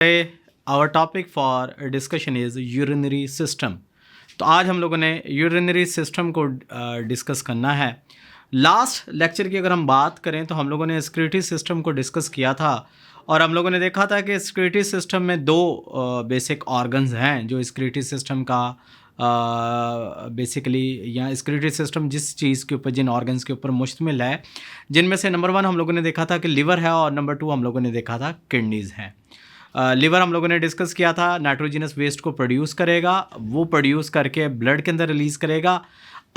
Today, our topic for discussion is urinary system. तो आज हम लोगों ने यूरिनरी सिस्टम को डिस्कस करना है। लास्ट लेक्चर की अगर हम बात करें तो हम लोगों ने स्क्रिटी सिस्टम को डिस्कस किया था और हम लोगों ने देखा था कि स्क्रिटी सिस्टम में दो बेसिक ऑर्गन्स हैं जो स्क्रिटी सिस्टम का बेसिकली या स्क्रिटी सिस्टम जिस चीज़ के ऊपर जिन ऑर्गन्स के ऊपर मुश्तमिल है, जिनमें से नंबर 1 हम लोगों ने देखा था कि लिवर है और नंबर 2 हम लोगों ने देखा था किडनीज़ हैं। लिवर हम लोगों ने डिस्कस किया था, नाइट्रोजिनस वेस्ट को प्रोड्यूस करेगा, वो प्रोड्यूस करके ब्लड के अंदर रिलीज़ करेगा।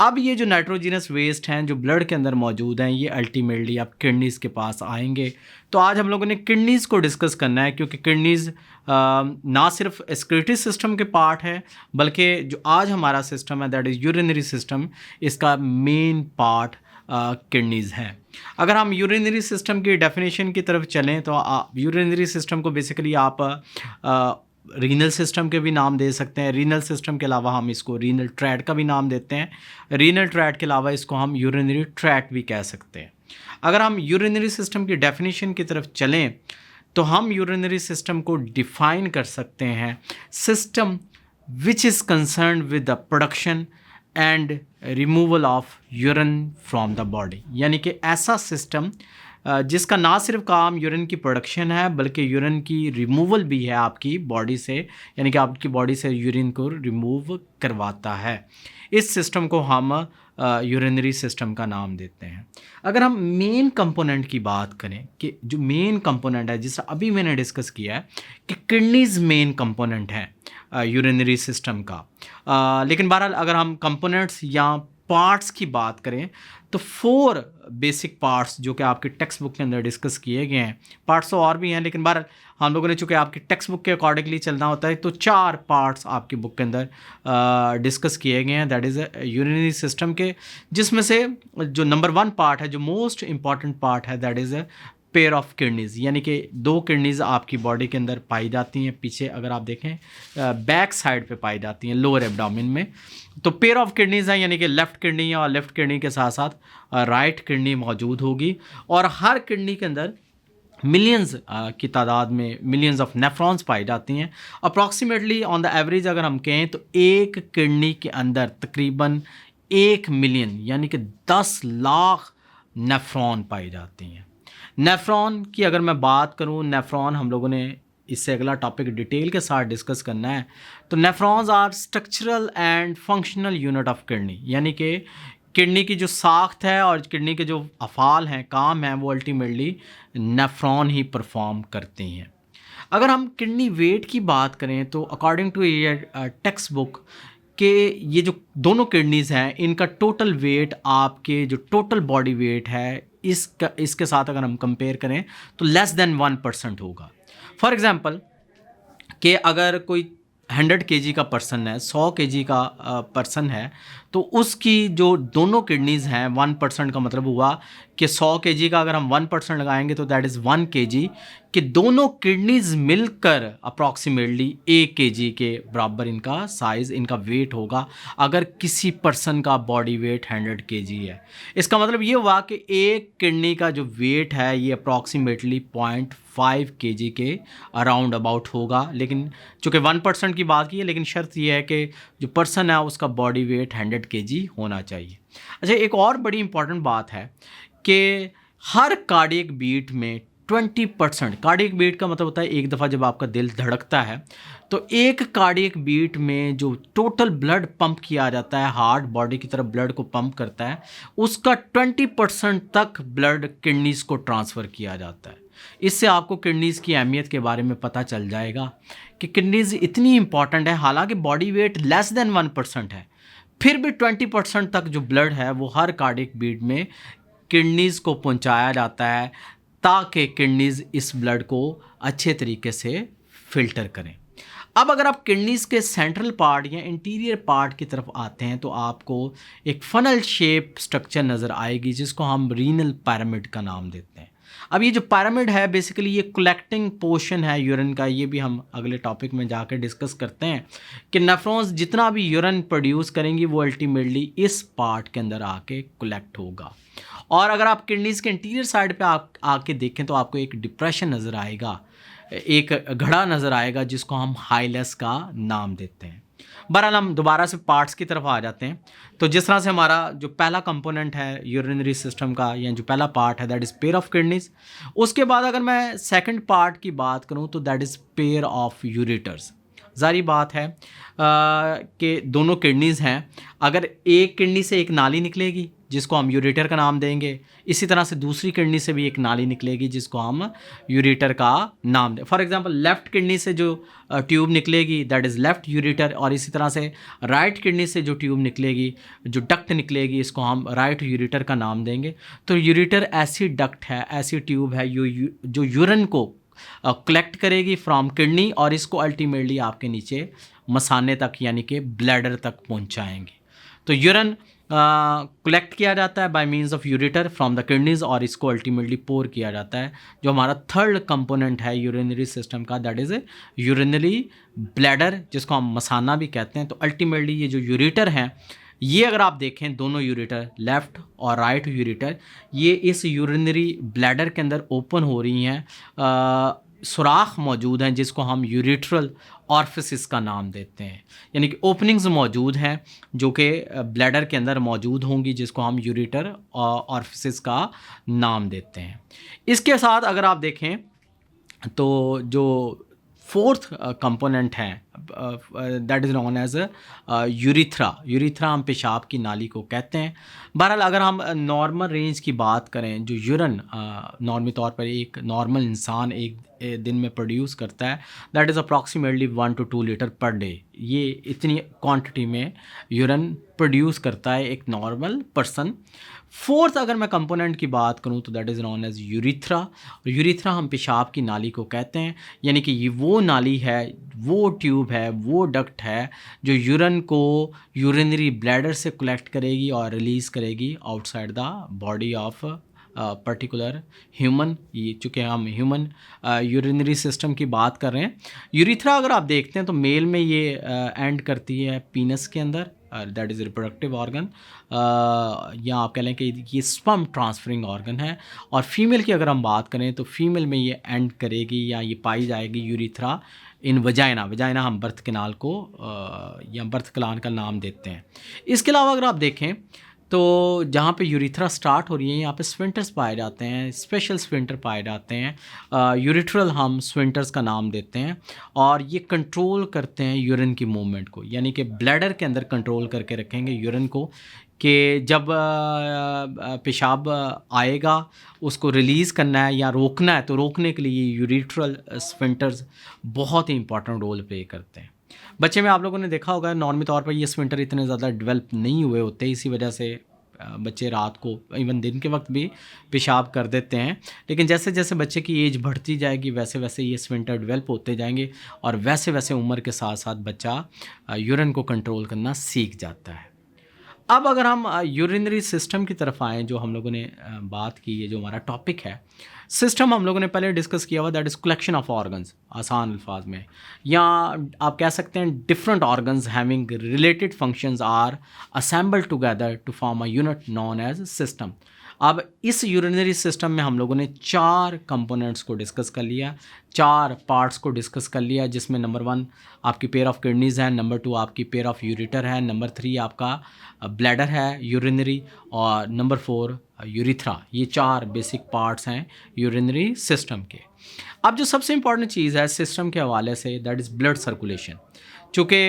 अब ये जो नाइट्रोजिनस वेस्ट हैं जो ब्लड के अंदर मौजूद हैं, ये अल्टीमेटली अब किडनीज़ के पास आएंगे। तो आज हम लोगों ने किडनीज़ को डिस्कस करना है, क्योंकि किडनीज़ ना सिर्फ एक्सक्रीटरी सिस्टम के पार्ट है, बल्कि जो आज हमारा सिस्टम है दैट इज़ यूरिनरी सिस्टम, इसका मेन पार्ट किडनीज़ हैं। अगर हम यूरिनरी सिस्टम की डेफिनेशन की तरफ चलें तो यूरिनरी सिस्टम को बेसिकली आप रीनल सिस्टम के भी नाम दे सकते हैं। रीनल सिस्टम के अलावा हम इसको रीनल ट्रैक्ट का भी नाम देते हैं। रीनल ट्रैक्ट के अलावा इसको हम यूरिनरी ट्रैक्ट भी कह सकते हैं। अगर हम यूरिनरी सिस्टम की डेफिनेशन की तरफ चलें तो हम यूरिनरी सिस्टम को डिफ़ाइन कर सकते हैं, system which is concern with the production and removal of urine from the body. यानी कि ऐसा सिस्टम जिसका ना सिर्फ काम यूरिन की प्रोडक्शन है बल्कि यूरिन की रिमूवल भी है आपकी बॉडी से, यानी कि आपकी बॉडी से यूरिन को रिमूव करवाता है। इस सिस्टम को हम यूरिनरी सिस्टम का नाम देते हैं। अगर हम मेन कंपोनेंट की बात करें कि जो मेन कंपोनेंट है, जिससे अभी मैंने डिस्कस किया है कि किडनीज़ मेन कंपोनेंट है यूरिनरी सिस्टम का, लेकिन बहरहाल अगर हम कंपोनेंट्स या पार्ट्स की बात करें तो 4 बेसिक पार्ट्स जो कि आपके टेक्स्ट बुक के अंदर डिस्कस किए गए हैं। पार्ट्स तो और भी हैं, लेकिन बहरहाल हम लोगों ने चूँकि आपकी टेक्स्ट बुक के अकॉर्डिंगली चलना होता है, तो 4 पार्ट्स आपकी बुक के अंदर डिस्कस किए गए हैं दैट इज़ यूरिनरी सिस्टम के, जिसमें से जो नंबर 1 पार्ट है, जो मोस्ट इंपॉर्टेंट पार्ट है, that is pair of kidneys. यानी कि 2 किडनीज़ आपकी बॉडी के अंदर पाई जाती हैं। पीछे अगर आप देखें बैक साइड पे पाई जाती हैं, लोअर एब्डोमेन में। तो पेयर ऑफ किडनीज़ हैं, यानी कि लेफ़्ट किडनी और लेफ़्ट किडनी के साथ साथ राइट किडनी मौजूद होगी, और हर किडनी के अंदर मिलियंस की तादाद में मिलियंस ऑफ नेफ्रॉन्स पाई जाती हैं। अप्रॉक्सीमेटली ऑन द एवरेज अगर हम कहें तो एक किडनी के अंदर तकरीबन 1 मिलियन यानी कि 10 लाख नेफ्रॉन पाई जाती हैं। नेफ्रॉन की अगर मैं बात करूं, नेफ्रॉन हम लोगों ने इससे अगला टॉपिक डिटेल के साथ डिस्कस करना है। तो nephrons are structural and functional unit of kidney, यानी कि किडनी की जो साख्त है और किडनी के जो अफ़ाल हैं, काम हैं, वो अल्टीमेटली नेफ्रॉन ही परफॉर्म करती हैं। अगर हम किडनी वेट की बात करें तो अकॉर्डिंग टू ये टेक्स्ट बुक कि ये जो दोनों किडनीज़ हैं, इनका टोटल वेट आपके जो टोटल बॉडी वेट है इसके साथ अगर हम कंपेयर करें तो लेस देन 1% होगा। फॉर एग्ज़ाम्पल कि अगर कोई 100 kg का पर्सन है, 100 kg का पर्सन है, तो उसकी जो दोनों किडनीज़ हैं 1% का मतलब हुआ कि 100 kg का अगर हम 1% लगाएंगे तो दैट इज़ 1 kg, कि दोनों किडनीज़ मिलकर अप्रॉक्सीमेटली 1 kg के बराबर इनका साइज़, इनका वेट होगा अगर किसी पर्सन का बॉडी वेट 100 kg है। इसका मतलब ये हुआ कि एक किडनी का जो वेट है ये अप्रॉक्सीमेटली 0.5 kg के अराउंड अबाउट होगा। लेकिन चूँकि 1% की बात की है, लेकिन शर्त यह है कि जो पर्सन है उसका बॉडी वेट 100 kg होना चाहिए। अच्छा, एक और बड़ी इंपॉर्टेंट बात है कि हर कार्डियक बीट में 20%, कार्डियक बीट का मतलब होता है एक दफ़ा जब आपका दिल धड़कता है तो एक कार्डियक बीट में जो टोटल ब्लड पंप किया जाता है, हार्ट बॉडी की तरफ ब्लड को पंप करता है, उसका 20% तक ब्लड किडनीज़ को ट्रांसफ़र किया जाता है। इससे आपको किडनीज़ की अहमियत के बारे में पता चल जाएगा कि किडनीज़ इतनी इंपॉर्टेंट है। हालांकि बॉडी वेट लेस देन 1% है, फिर भी 20% तक जो ब्लड है वो हर कार्डियक बीट में किडनीज़ को पहुंचाया जाता है, ताकि किडनीज़ इस ब्लड को अच्छे तरीके से फ़िल्टर करें। अब अगर आप किडनीज़ के सेंट्रल पार्ट या इंटीरियर पार्ट की तरफ आते हैं तो आपको एक फनल शेप स्ट्रक्चर नज़र आएगी, जिसको हम रीनल पिरामिड का नाम देते हैं। अब ये जो पिरामिड है बेसिकली ये कलेक्टिंग पोर्शन है यूरिन का, ये भी हम अगले टॉपिक में जाकर डिस्कस करते हैं कि नेफ्रॉन्स जितना भी यूरिन प्रोड्यूस करेंगी वो अल्टीमेटली इस पार्ट के अंदर आके कलेक्ट होगा। और अगर आप किडनीज़ के इंटीरियर साइड पे आके देखें तो आपको एक डिप्रेशन नज़र आएगा एक घड़ा नज़र आएगा जिसको हम हाइलेस का नाम देते हैं। बहरहाल हम दोबारा से पार्ट्स की तरफ आ जाते हैं। तो जिस तरह से हमारा जो पहला कंपोनेंट है यूरिनरी सिस्टम का, या जो पहला पार्ट है that is pair of kidneys. उसके बाद अगर मैं सेकंड पार्ट की बात करूं तो that is pair of ureters. ज़ाहिर बात है कि दोनों किडनीज़ हैं, अगर एक किडनी से एक नाली निकलेगी जिसको हम यूरेटर का नाम देंगे, इसी तरह से दूसरी किडनी से भी एक नाली निकलेगी जिसको हम यूरेटर का नाम दें। फॉर एग्जांपल लेफ़्ट किडनी से जो ट्यूब निकलेगी दैट इज़ लेफ़्ट यूरेटर, और इसी तरह से राइट किडनी से जो ट्यूब निकलेगी, जो डक्ट निकलेगी, इसको हम राइट यूरेटर का नाम देंगे। तो यूरेटर ऐसी डक्ट है, ऐसी ट्यूब है जो यूरिन को कलेक्ट करेगी फ्रॉम किडनी और इसको अल्टीमेटली आपके नीचे मसाने तक यानी कि ब्लैडर तक पहुंचाएंगे। तो यूरिन कलेक्ट किया जाता है by means of ureter from the kidneys और इसको अल्टीमेटली पोर किया जाता है। जो हमारा थर्ड कंपोनेंट है यूरिनरी सिस्टम का दैट इज़ यूरिनरी ब्लैडर, जिसको हम मसाना भी कहते हैं। तो अल्टीमेटली ये जो यूरेटर हैं, ये अगर आप देखें दोनों यूरेटर लेफ़्ट और राइट यूरेटर, ये इस यूरिनरी ब्लैडर के अंदर ओपन हो रही हैं, सुराख मौजूद हैं जिसको हम यूरेट्रल ऑर्फिसिस का नाम देते हैं। यानी कि ओपनिंग्स मौजूद हैं जो कि ब्लैडर के अंदर मौजूद होंगी जिसको हम यूरेटर ऑर्फिसिस का नाम देते हैं। इसके साथ अगर आप देखें तो जो फोर्थ कंपोनेंट है that is known as urethra. Urethra हम पेशाब की नाली को कहते हैं। बहरहाल अगर हम नॉर्मल रेंज की बात करें, जो यूरिन नॉर्मली तौर पर एक नॉर्मल इंसान एक दिन में प्रोड्यूस करता है that is approximately 1 to 2 litre per day. ये इतनी क्वांटिटी में यूरिन प्रोड्यूस करता है एक नॉर्मल पर्सन। फोर्थ अगर मैं कंपोनेंट की बात करूं तो that is known as urethra. Urethra हम पेशाब की नाली को कहते हैं, यानी कि ये वो नाली है, वो ट्यूब है, वो डक्ट है जो यूरिन को यूरिनरी ब्लैडर से कलेक्ट करेगी और रिलीज़ करेगी outside the body of particular human. ये चूँकि हम ह्यूमन यूरिनरी सिस्टम की बात कर रहे हैं। यूरिथ्रा अगर आप देखते हैं तो मेल में ये एंड करती है पीनस के अंदर, दैट इज़ रिप्रोडक्टिव ऑर्गन, या आप कह लें कि ये स्पर्म ट्रांसफरिंग ऑर्गन है। और फीमेल की अगर हम बात करें तो फीमेल में ये एंड करेगी या ये पाई जाएगी यूरिथ्रा इन वजाइना। वजाइना हम बर्थ कैनाल को या बर्थ कैनाल का नाम देते हैं। इसके अलावा अगर आप देखें तो जहाँ पे यूरिथ्रा स्टार्ट हो रही है यहाँ पे स्फिंक्टर्स पाए जाते हैं, स्पेशल स्फिंक्टर पाए जाते हैं। यूरिट्रल हम स्फिंक्टर्स का नाम देते हैं और ये कंट्रोल करते हैं यूरिन की मूवमेंट को, यानी कि ब्लैडर के अंदर कंट्रोल करके रखेंगे यूरिन को कि जब पेशाब आएगा उसको रिलीज़ करना है या रोकना है, तो रोकने के लिए यूरिट्रल स्फिंक्टर्स बहुत ही इंपॉर्टेंट रोल प्ले करते हैं। बच्चे में आप लोगों ने देखा होगा नॉर्मली तौर पर ये स्फिंक्टर इतने ज़्यादा डेवलप नहीं हुए होते, इसी वजह से बच्चे रात को इवन दिन के वक्त भी पेशाब कर देते हैं। लेकिन जैसे जैसे बच्चे की एज बढ़ती जाएगी वैसे वैसे ये स्फिंक्टर डेवलप होते जाएंगे और वैसे वैसे उम्र के साथ साथ बच्चा यूरिन को कंट्रोल करना सीख जाता है। अब अगर हम यूरिनरी सिस्टम की तरफ आएँ, जो हम लोगों ने बात की है, जो हमारा टॉपिक है सिस्टम हम लोगों ने पहले डिस्कस किया हुआ that is collection of organs, आसान अल्फाज में, या आप कह सकते हैं different organs having related functions are assembled together to form a unit known as system. अब इस यूरिनरी सिस्टम में हम लोगों ने 4 कंपोनेंट्स को डिस्कस कर लिया, 4 पार्ट्स को डिस्कस कर लिया, जिसमें नंबर 1 आपकी पेयर ऑफ किडनीज़ है, नंबर 2 आपकी पेयर ऑफ यूरेटर है, नंबर 3 आपका ब्लैडर है यूरिनरी, और नंबर 4 यूरिथ्रा। ये 4 बेसिक पार्ट्स हैं यूरिनरी सिस्टम के। अब जो सबसे इम्पॉर्टेंट चीज़ है सिस्टम के हवाले say that is blood circulation. चूँकि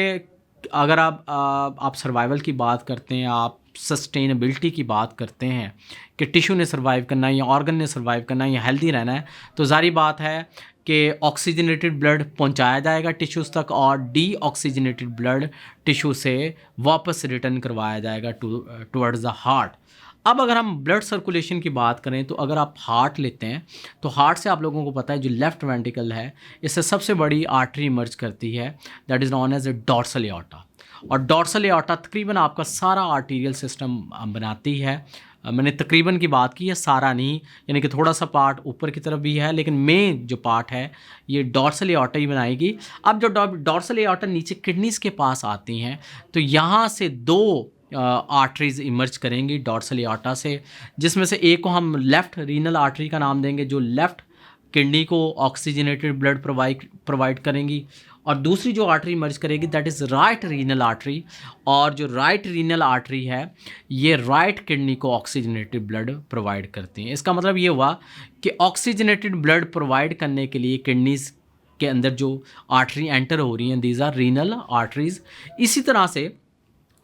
अगर आप सर्वाइवल की बात करते हैं, आप सस्टेनेबिलिटी की बात करते हैं कि टिश्यू ने सर्वाइव करना है या ऑर्गन ने सर्वाइव करना है या हेल्दी रहना है, तो जारी बात है कि ऑक्सीजनेटेड ब्लड पहुंचाया जाएगा टिश्यूज़ तक और डीऑक्सीजनेटेड ब्लड टिश्यू से वापस रिटर्न करवाया जाएगा टुवर्ड्स द हार्ट। अब अगर हम ब्लड सर्कुलेशन की बात करें तो अगर आप हार्ट लेते हैं तो हार्ट से आप लोगों को पता है जो लेफ़्ट वेंट्रिकल है इससे सबसे बड़ी आर्टरी इमर्ज करती है that is known as a dorsal aorta. और डॉर्सल एओर्टा तकरीबन आपका सारा आर्टीरियल सिस्टम बनाती है। मैंने तकरीबन की बात की है, सारा नहीं, यानी कि थोड़ा सा पार्ट ऊपर की तरफ भी है, लेकिन मेन जो पार्ट है ये डॉर्सल एओर्टा ही बनाएगी। अब जो डॉर्सल एओर्टा नीचे किडनीज़ के पास आती हैं तो यहाँ से 2 आर्टरीज इमर्ज करेंगी डॉर्सल एओर्टा से, जिसमें से एक को हम लेफ़्ट रीनल आर्टरी का नाम देंगे जो लेफ़्ट किडनी को ऑक्सीजनेटेड ब्लड प्रोवाइड करेंगी, और दूसरी जो आर्टरी इमर्ज करेगी that is right renal artery, और जो राइट रीनल आर्टरी है ये राइट किडनी को ऑक्सीजनेटेड ब्लड प्रोवाइड करती हैं। इसका मतलब ये हुआ कि ऑक्सीजनेटेड ब्लड प्रोवाइड करने के लिए किडनीज के अंदर जो आर्टरी एंटर हो रही हैं दीज आर रीनल आर्टरीज। इसी तरह से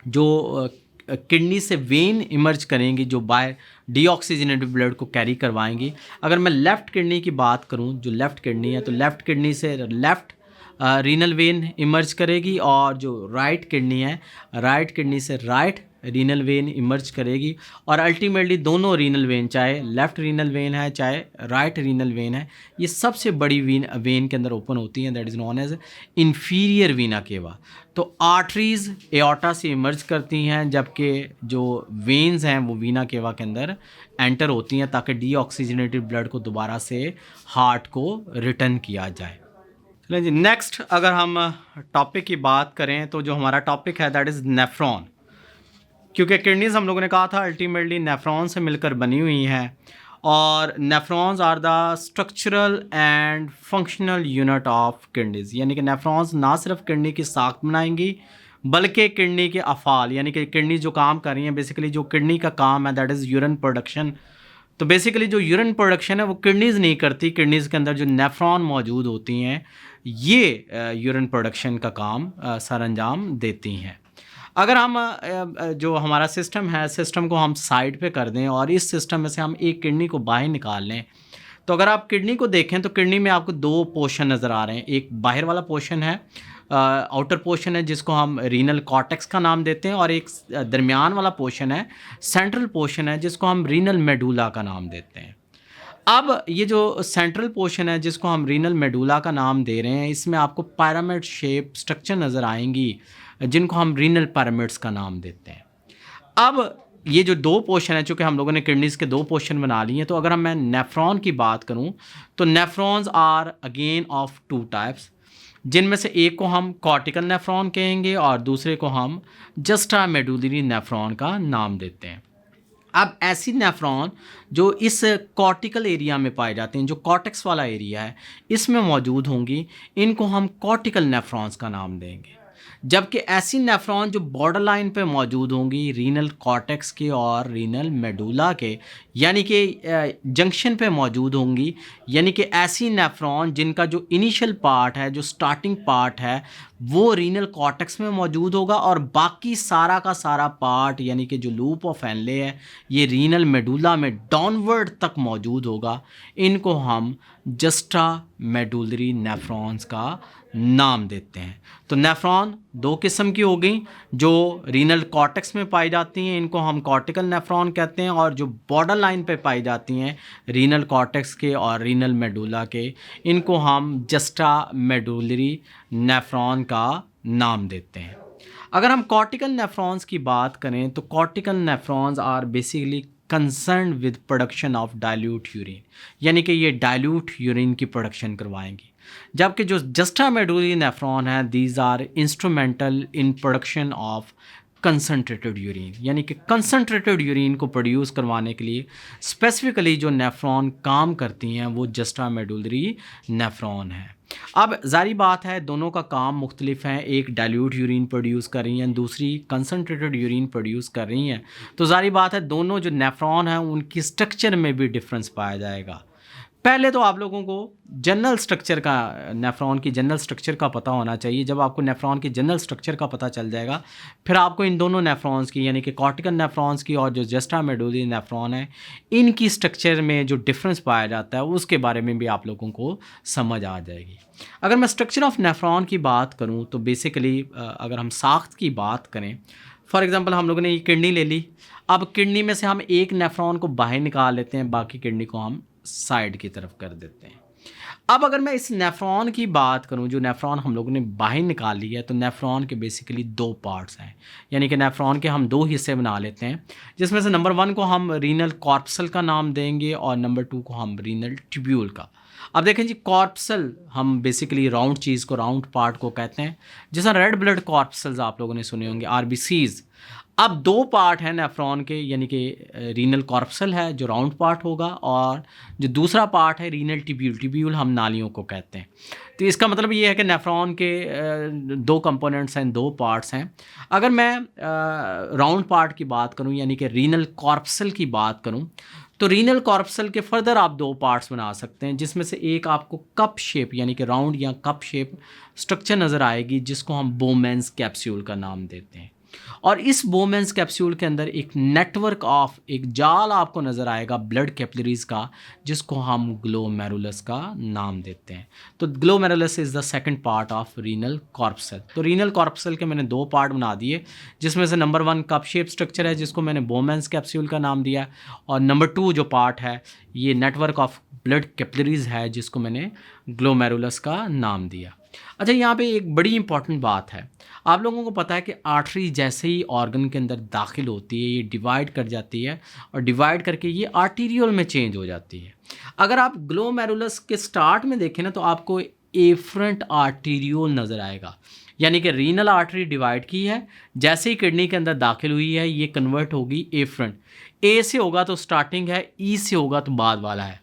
जो किडनी से वेन इमर्ज करेंगी जो बाय डीऑक्सीजनेटेड ब्लड को कैरी करवाएंगी। अगर मैं लेफ़्ट किडनी की बात करूं, जो लेफ़्ट किडनी है तो लेफ़्ट किडनी से लेफ़्ट रीनल वेन इमर्ज करेगी, और जो राइट किडनी है राइट किडनी से राइट रीनल वेन इमर्ज करेगी, और अल्टीमेटली दोनों रीनल वेन, चाहे लेफ़्ट रीनल वेन है चाहे राइट रीनल वेन है, ये सबसे बड़ी वेन के अंदर ओपन होती हैं, that is known as inferior vena cava. तो आर्टरीज़ एओर्टा से इमर्ज करती हैं, जबकि जो वेन्स हैं वो वीना केवा के अंदर एंटर होती हैं ताकि डीऑक्सीजनेटेड ब्लड को दोबारा से हार्ट को रिटर्न किया जाए। चलिए जी, नेक्स्ट अगर हम टॉपिक की बात करें तो जो हमारा टॉपिक है दैट इज़ नेफ्रॉन। क्योंकि किडनीज हम लोगों ने कहा था अल्टीमेटली नेफ्रॉन से मिलकर बनी हुई हैं, और nephrons are the structural and functional unit of kidneys, यानी कि नेफ्रॉन्स ना सिर्फ किडनी की साख्त बनाएंगी बल्कि किडनी के अफ़ाल, यानी कि किडनी जो काम कर रही हैं, बेसिकली जो किडनी का काम है दैट इज़ यूरिन प्रोडक्शन। तो बेसिकली जो यूरिन प्रोडक्शन है वो किडनीज नहीं करती, किडनीज के अंदर जो नेफ्रॉन मौजूद होती हैं ये यूरिन प्रोडक्शन का काम सर अंजाम देती हैं। अगर हम जो हमारा सिस्टम है, सिस्टम को हम साइड पे कर दें और इस सिस्टम में से हम एक किडनी को बाहर निकाल लें, तो अगर आप किडनी को देखें तो किडनी में आपको दो पोर्शन नज़र आ रहे हैं। एक बाहर वाला पोर्शन है, आउटर पोर्शन है जिसको हम रीनल कॉर्टेक्स का नाम देते हैं, और एक दरमियान वाला पोर्शन है, सेंट्रल पोर्शन है जिसको हम रीनल मेडुला का नाम देते हैं। अब ये जो सेंट्रल पोर्शन है जिसको हम रीनल मेडुला का नाम दे रहे हैं, इसमें आपको पिरामिड शेप स्ट्रक्चर नज़र आएंगी जिनको हम रीनल पिरामिड्स का नाम देते हैं। अब ये जो दो पोर्शन है, चूँकि हम लोगों ने किडनीज़ के दो पोर्शन बना लिए हैं, तो अगर मैं नेफ्रॉन की बात करूँ तो nephrons are again of two types, जिनमें से एक को हम कॉर्टिकल नेफ्रॉन कहेंगे और दूसरे को हम जस्टा मेडुलरी नेफ्रॉन का नाम देते हैं। अब ऐसी नेफ्रॉन जो इस कॉर्टिकल एरिया में पाए जाते हैं, जो कॉर्टेक्स वाला एरिया है इसमें मौजूद होंगी, इनको हम कॉर्टिकल नेफ्रॉन्स का नाम देंगे। जबकि ऐसी नेफ्रॉन जो बॉर्डर लाइन पे मौजूद होंगी रीनल कॉर्टेक्स के और रीनल मेडुला के, यानी कि जंक्शन पे मौजूद होंगी, यानी कि ऐसी नेफ्रॉन जिनका जो इनिशियल पार्ट है, जो स्टार्टिंग पार्ट है वो रीनल कॉर्टेक्स में मौजूद होगा, और बाकी सारा का सारा पार्ट यानी कि जो लूप ऑफ एनले है ये रीनल मेडुला में डाउनवर्ड तक मौजूद होगा। इनको हम जस्टा मेडुलरी नेफ्रॉन्स का नाम देते हैं। तो नेफ्रॉन दो किस्म की हो गई, जो रीनल कॉर्टेक्स में पाई जाती हैं इनको हम कॉर्टिकल नेफ्रॉन कहते हैं, और जो बॉर्डर लाइन पे पाई जाती हैं रीनल कॉर्टेक्स के और रीनल मेडुला के, इनको हम जस्टा मेडुलरी नेफ्रॉन का नाम देते हैं। अगर हम कॉर्टिकल नेफ्रॉन्स की बात करें तो cortical nephrons are basically concern with production of dilute urine, यानी कि ये डाइल्यूट यूरिन की प्रोडक्शन करवाएंगी। जबकि जो जस्टा मेडुलरी नेफ्रॉन है these are instrumental in production of concentrated urine, यानी कि कंसनट्रेटेड यूरिन को प्रोड्यूस करवाने के लिए स्पेसिफिकली जो नेफ्रॉन काम करती हैं वो जस्टा मेडुलरी नेफ्रॉन है। अब जारी बात है दोनों का काम मुख्तलिफ है, एक डाइल्यूट यूरिन प्रोड्यूस कर रही हैं, दूसरी कंसनट्रेटेड यूरिन प्रोड्यूस कर रही हैं, तो जारी बात है दोनों जो नेफ्रॉन हैं उनकी स्ट्रक्चर में भी डिफरेंस पाया जाएगा। पहले तो आप लोगों को जनरल स्ट्रक्चर का, नेफ्रॉन की जनरल स्ट्रक्चर का पता होना चाहिए। जब आपको नेफ्रॉन की जनरल स्ट्रक्चर का पता चल जाएगा फिर आपको इन दोनों नेफ्रॉन्स की, यानी कि कॉर्टिकल नेफ्रॉन्स की और जो जस्टा मेडुलरी नेफ्रॉन है, इनकी स्ट्रक्चर में जो डिफरेंस पाया जाता है उसके बारे में भी आप लोगों को समझ आ जाएगी। अगर मैं स्ट्रक्चर ऑफ नेफ्रॉन की बात करूँ तो बेसिकली अगर हम साख्त की बात करें, फॉर एग्ज़ाम्पल हम लोगों ने ये किडनी ले ली, अब किडनी में से हम एक नेफ्रॉन को बाहर निकाल लेते हैं, बाकी किडनी को हम साइड की तरफ कर देते हैं। अब अगर मैं इस नेफ्रॉन की बात करूं, जो नेफ्रॉन हम लोगों ने बाहर निकाल ली है, तो नेफ्रॉन के बेसिकली दो पार्ट्स हैं, यानी कि नेफ्रॉन के हम दो हिस्से बना लेते हैं, जिसमें से नंबर 1 को हम रीनल कॉर्पसल का नाम देंगे और नंबर 2 को हम रीनल ट्यूब्यूल का। अब देखें जी, कॉर्पसल हम बेसिकली राउंड चीज़ को, राउंड पार्ट को कहते हैं, जैसा रेड ब्लड कॉर्पसल्स आप लोगों ने सुने होंगे, आरबीसीज। अब दो पार्ट हैं नेफ्रॉन के, यानी कि रीनल कॉर्पसल है जो राउंड पार्ट होगा, और जो दूसरा पार्ट है रीनल टिब्यूल, टिब्यूल हम नालियों को कहते हैं। तो इसका मतलब ये है कि नेफ्रॉन के दो कंपोनेंट्स हैं, दो पार्ट्स हैं। अगर मैं राउंड पार्ट की बात करूं, यानी कि रीनल कॉर्पसल की बात करूं, तो रीनल कॉर्पसल के फर्दर आप दो पार्ट्स बना सकते हैं, जिसमें से एक आपको कप शेप यानी कि राउंड या कप शेप स्ट्रक्चर नज़र आएगी, जिसको हम बोमेंस कैप्सूल का नाम देते हैं। और इस बोमेंस कैप्सूल के अंदर एक नेटवर्क ऑफ, एक जाल आपको नज़र आएगा ब्लड कैपिलरीज का, जिसको हम ग्लोमेरुलस का नाम देते हैं। तो glomerulus is the second part of renal corpuscle. तो रीनल कॉर्पसल के मैंने दो पार्ट बना दिए, जिसमें से नंबर 1 कप शेप स्ट्रक्चर है, जिसको मैंने बोमेंस कैप्सूल का नाम दिया, और नंबर 2 जो पार्ट है ये नेटवर्क ऑफ ब्लड कैपिलरीज है, जिसको मैंने ग्लोमेरुलस का नाम दिया। अच्छा, यहाँ पे एक बड़ी इंपॉर्टेंट बात है। आप लोगों को पता है कि आर्टरी जैसे ही ऑर्गन के अंदर दाखिल होती है, ये डिवाइड कर जाती है, और डिवाइड करके ये आर्टीरियोल में चेंज हो जाती है। अगर आप ग्लोमेरुलस के स्टार्ट में देखें ना, तो आपको एफरेंट आर्टीरियोल नज़र आएगा, यानी कि रीनल आर्टरी डिवाइड की है, जैसे ही किडनी के अंदर दाखिल हुई है ये कन्वर्ट होगी एफरेंट। ए से होगा तो स्टार्टिंग है, ई से होगा तो बाद वाला है।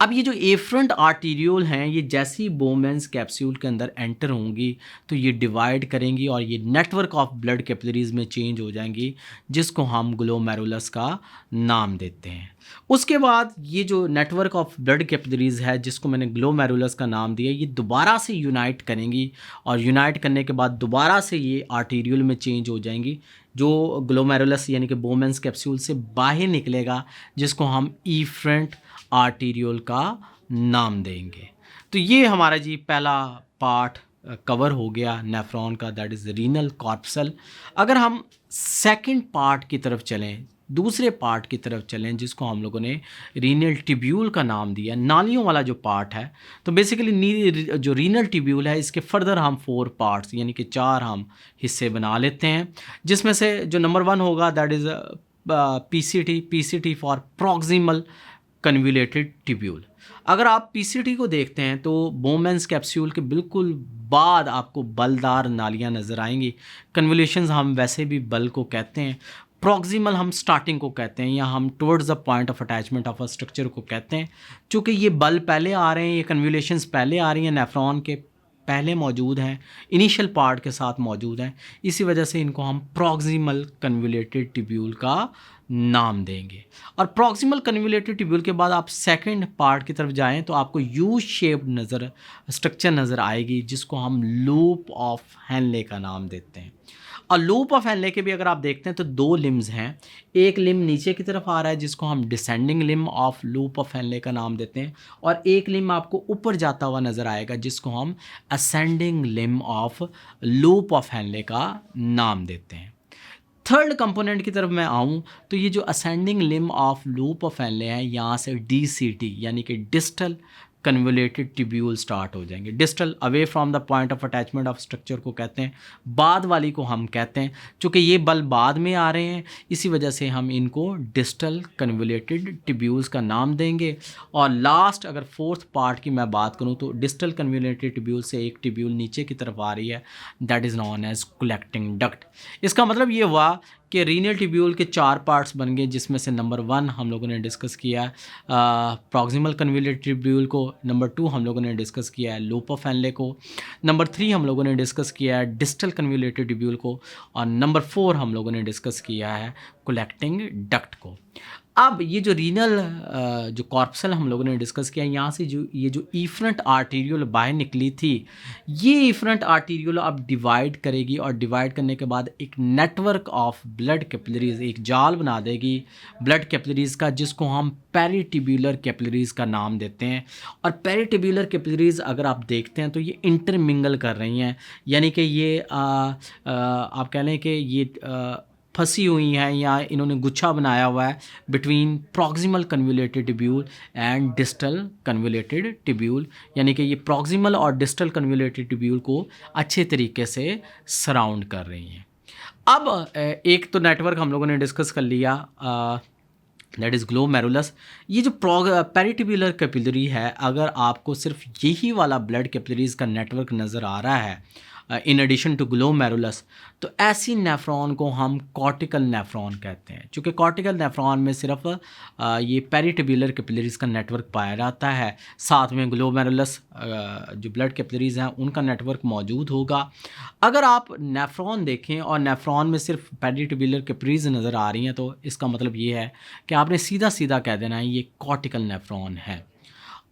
अब ये जो एफरेंट आर्टीरियोल हैं, ये जैसी बोमेंस कैप्सूल के अंदर एंटर होंगी तो ये डिवाइड करेंगी और ये नेटवर्क ऑफ ब्लड कैपिलरीज में चेंज हो जाएंगी, जिसको हम ग्लोमेरुलस का नाम देते हैं। उसके बाद ये जो नेटवर्क ऑफ ब्लड कैपिलरीज है, जिसको मैंने ग्लोमेरुलस का नाम दिया, ये दोबारा से यूनाइट करेंगी, और यूनाइट करने के बाद दोबारा से ये आर्टीरियोल में चेंज हो जाएंगी। जो ग्लोमेरुलस यानी कि बोमेंस कैप्सूल से बाहर निकलेगा, जिसको हम इफरेंट आर्टीरियोल का नाम देंगे। तो ये हमारा जी पहला पार्ट कवर हो गया नेफ्रॉन का, दैट इज़ रीनल कॉर्पसल। अगर हम सेकंड पार्ट की तरफ चलें, दूसरे पार्ट की तरफ चलें, जिसको हम लोगों ने रीनल टिब्यूल का नाम दिया, नालियों वाला जो पार्ट है, तो बेसिकली जो रीनल टिब्यूल है, इसके फर्दर हम 4 पार्ट्स यानी कि 4 हम हिस्से बना लेते हैं, जिसमें से जो नंबर 1 होगा that is PCT for proximal convoluted tubule. अगर आप पीसीटी को देखते हैं तो बोमेंस कैप्सूल के बिल्कुल बाद आपको बलदार नालियाँ नज़र आएंगी। कन्वुलेशंस हम वैसे भी बल को कहते हैं, प्रॉक्सिमल हम स्टार्टिंग को कहते हैं, या हम towards the point of attachment of a structure को कहते हैं। चूँकि ये बल पहले आ रहे हैं, ये कन्वुलेशंस पहले आ रही हैं, नेफ्रॉन के पहले मौजूद हैं, इनिशियल पार्ट के साथ मौजूद हैं, इसी वजह से इनको हम प्रॉक्सिमल कन्वुलेटेड टिब्यूल का नाम देंगे। और प्रॉक्सिमल कन्वुलेटेड टिब्यूल के बाद आप सेकंड पार्ट की तरफ जाएं तो आपको यू शेप्ड स्ट्रक्चर नज़र आएगी, जिसको हम लूप ऑफ हेनले का नाम देते हैं। और लूप ऑफ हेनले के भी अगर आप देखते हैं तो 2 लिम्स हैं, एक लिम नीचे की तरफ आ रहा है, जिसको हम descending limb of loop of Henle का नाम देते हैं, और एक लिम आपको ऊपर जाता हुआ नज़र आएगा, जिसको हम ascending Liam of loop of Henle का नाम देते हैं। थर्ड कंपोनेंट की तरफ मैं आऊँ तो ये जो ascending Liam of loop of Henle है, यहाँ से डीसीटी यानी कि डिस्टल कन्वुलेटेड टिब्यूल स्टार्ट हो जाएंगे। Distal away from the point of attachment of structure को कहते हैं, बाद वाली को हम कहते हैं, चूँकि ये बल बाद में आ रहे हैं, इसी वजह से हम इनको डिस्टल कन्वुलेटेड टिब्यूल्स का नाम देंगे। और लास्ट अगर फोर्थ पार्ट की मैं बात करूँ तो डिस्टल कन्वुलेटेड टिब्यूल से एक टिब्यूल नीचे की तरफ आ रही है, that is known as collecting duct. इसका मतलब ये हुआ कि रीनल टिब्यूल के 4 पार्ट्स बन गए, जिसमें से नंबर 1 हम लोगों ने डिस्कस किया प्रॉक्सिमल कन्वुलेटेड टिब्यूल को, नंबर 2 हम लोगों ने डिस्कस किया है लूप ऑफ हेनले को, नंबर 3 हम लोगों ने डिस्कस किया है डिस्टल कन्वुलेटेड टिब्यूल को, और नंबर 4 हम लोगों ने डिस्कस किया है कलेक्टिंग डक्ट को। अब ये जो रीनल जो कॉर्पसल हम लोगों ने डिस्कस किया, यहाँ से जो इफरेंट आर्टीरियोल बाहर निकली थी, ये इफरेंट आर्टीरियोल अब डिवाइड करेगी, और डिवाइड करने के बाद एक नेटवर्क ऑफ ब्लड कैपिलरीज, एक जाल बना देगी ब्लड कैपिलरीज का, जिसको हम पेरिटिब्यूलर कैपिलरीज का नाम देते हैं। और पेरिटिब्यूलर कैपिलरीज अगर आप देखते हैं तो ये इंटरमिंगल कर रही हैं, यानी कि ये आप कह लें कि ये फंसी हुई हैं, या इन्होंने गुच्छा बनाया हुआ है between proximal convoluted tubule and distal convoluted tubule, यानी कि ये प्रॉक्सिमल और डिस्टल कन्वुलेटेड टिब्यूल को अच्छे तरीके से सराउंड कर रही हैं। अब एक तो नेटवर्क हम लोगों ने डिस्कस कर लिया, दैट इज़ ग्लोमेरुलस। ये जो पेरिटिब्यूलर कैपिलरी है, अगर आपको सिर्फ यही वाला ब्लड कैपिलरीज का नेटवर्क नज़र आ रहा है, इन एडिशन टू ग्लोमेरुलस, तो ऐसी नेफ्रॉन को हम कॉर्टिकल नेफ्रॉन कहते हैं। चूँकि कॉर्टिकल नेफ्रॉन में सिर्फ ये पेरिटिब्यूलर कैपिलरीज़ का नेटवर्क पाया जाता है, साथ में ग्लोमेरुलस जो ब्लड कैपिलरीज़ हैं उनका नेटवर्क मौजूद होगा। अगर आप नेफ्रॉन देखें और नेफ्रॉन में सिर्फ पेरिटिब्यूलर कैपिलरीज़ नज़र आ रही हैं, तो इसका मतलब ये है कि आपने सीधा सीधा कह देना है ये कॉर्टिकल नेफ्रॉन है।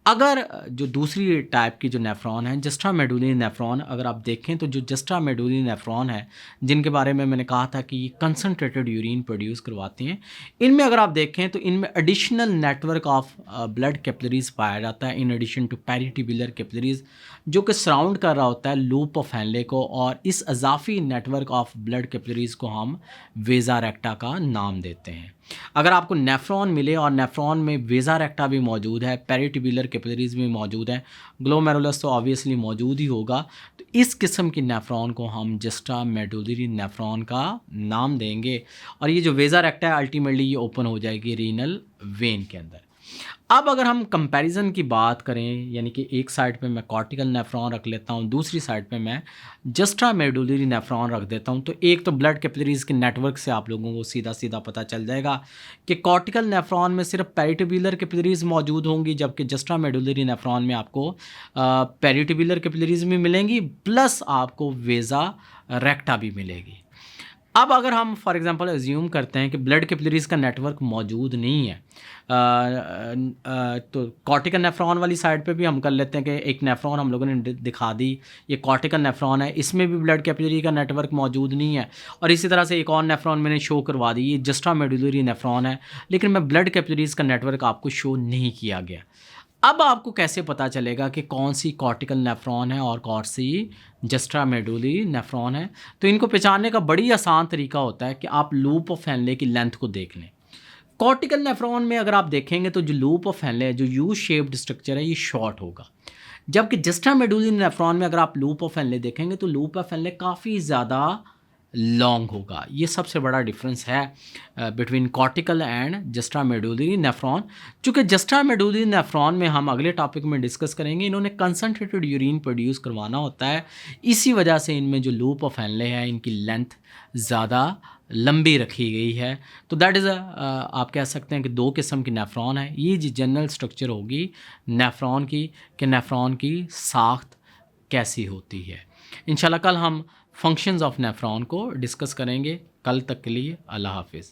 अगर जो दूसरी टाइप की जो नेफ्रॉन है जस्ट्रामेडुलरी नेफ्रॉन, अगर आप देखें तो जो जस्ट्रामेडुलरी नेफ्रॉन है, जिनके बारे में मैंने कहा था कि ये कंसनट्रेटेड यूरिन प्रोड्यूस करवाते हैं, इनमें अगर आप देखें तो इनमें additional network of blood capillaries पाया जाता है इन एडिशन टू पेरिटिब्यूलर कैपिलरीज, जो कि सराउंड कर रहा होता है लूप ऑफ हेनले को, और इस अजाफी नेटवर्क ऑफ ब्लड कैपिलरीज को हम वेजा रेक्टा का नाम देते हैं। अगर आपको नेफ्रॉन मिले और नेफ्रॉन में वेजा रेक्टा भी मौजूद है, पेरिटिब्यूलर कैपिलरीज भी मौजूद है, ग्लोमेरुलस तो ऑब्वियसली मौजूद ही होगा, तो इस किस्म की नेफ्रॉन को हम जस्ट्रामेडुलरी नेफ्रॉन का नाम देंगे। और ये जो वेजा रेक्टा है अल्टीमेटली ये ओपन हो जाएगी रीनल वेन के अंदर। अब अगर हम कंपैरिजन की बात करें, यानी कि एक साइड पे मैं कॉर्टिकल नेफ्रॉन रख लेता हूँ, दूसरी साइड पे मैं जस्ट्रामेडुलरी नेफ्रॉन रख देता हूँ, तो एक तो ब्लड कैपिलरीज के नेटवर्क से आप लोगों को सीधा सीधा पता चल जाएगा कि कॉर्टिकल नेफ्रॉन में सिर्फ पेरिटिब्यूलर कैपिलरीज मौजूद होंगी, जबकि जस्ट्रामेडुलरी नेफ्रॉन में आपको पेरिटिब्यूलर कैपिलरीज भी मिलेंगी, प्लस आपको वेजा रेक्टा भी मिलेगी। अब अगर हम फॉर एग्जांपल एज्यूम करते हैं कि ब्लड कैपिलरीज का नेटवर्क मौजूद नहीं है, तो कॉर्टिकल नेफ्रॉन वाली साइड पे भी हम कर लेते हैं कि एक नेफ्रॉन हम लोगों ने दिखा दी, ये कॉर्टिकल नेफ्रॉन है, इसमें भी ब्लड कैपिलरी का नेटवर्क मौजूद नहीं है, और इसी तरह से एक और नेफ्रॉन मैंने शो करवा दी, ये जस्ट्रामेडुलरी नेफ्रॉन है, लेकिन मैं ब्लड कैपिलरीज का नेटवर्क आपको शो नहीं किया गया। अब आपको कैसे पता चलेगा कि कौन सी कॉर्टिकल नेफ्रॉन है और कौन सी जस्ट्रामेडुलरी नेफ्रॉन है? तो इनको पहचानने का बड़ी आसान तरीका होता है कि आप लूप ऑफ हेनले की लेंथ को देख लें। कॉर्टिकल नेफ्रॉन में अगर आप देखेंगे तो जो लूप ऑफ हेनले है, जो यू शेप्ड स्ट्रक्चर है, ये शॉर्ट होगा, जबकि जस्ट्रामेडुलरी नेफ्रॉन में अगर आप लूप ऑफ हेनले देखेंगे तो लूप ऑफ हेनले काफ़ी ज़्यादा लॉन्ग होगा। ये सबसे बड़ा डिफरेंस है बिटवीन कॉर्टिकल एंड जस्ट्रामेडुलरी नेफ्रॉन। चूँकि जस्ट्रामेडुलरी नेफ्रॉन में हम अगले टॉपिक में डिस्कस करेंगे, इन्होंने कंसनट्रेटेड यूरिन प्रोड्यूस करवाना होता है, इसी वजह से इनमें जो लूप ऑफ हेनले है इनकी लेंथ ज़्यादा लंबी रखी गई है। तो दैट इज़ आप कह सकते हैं कि दो किस्म की नेफ्रॉन है। ये जी जनरल स्ट्रक्चर होगी नेफ्रॉन की, कि नेफ्रॉन की साख्त कैसी होती है। इंशाल्लाह कल हम फंक्शंस ऑफ नेफ्रॉन को डिस्कस करेंगे। कल तक के लिए अल्लाह हाफिज़।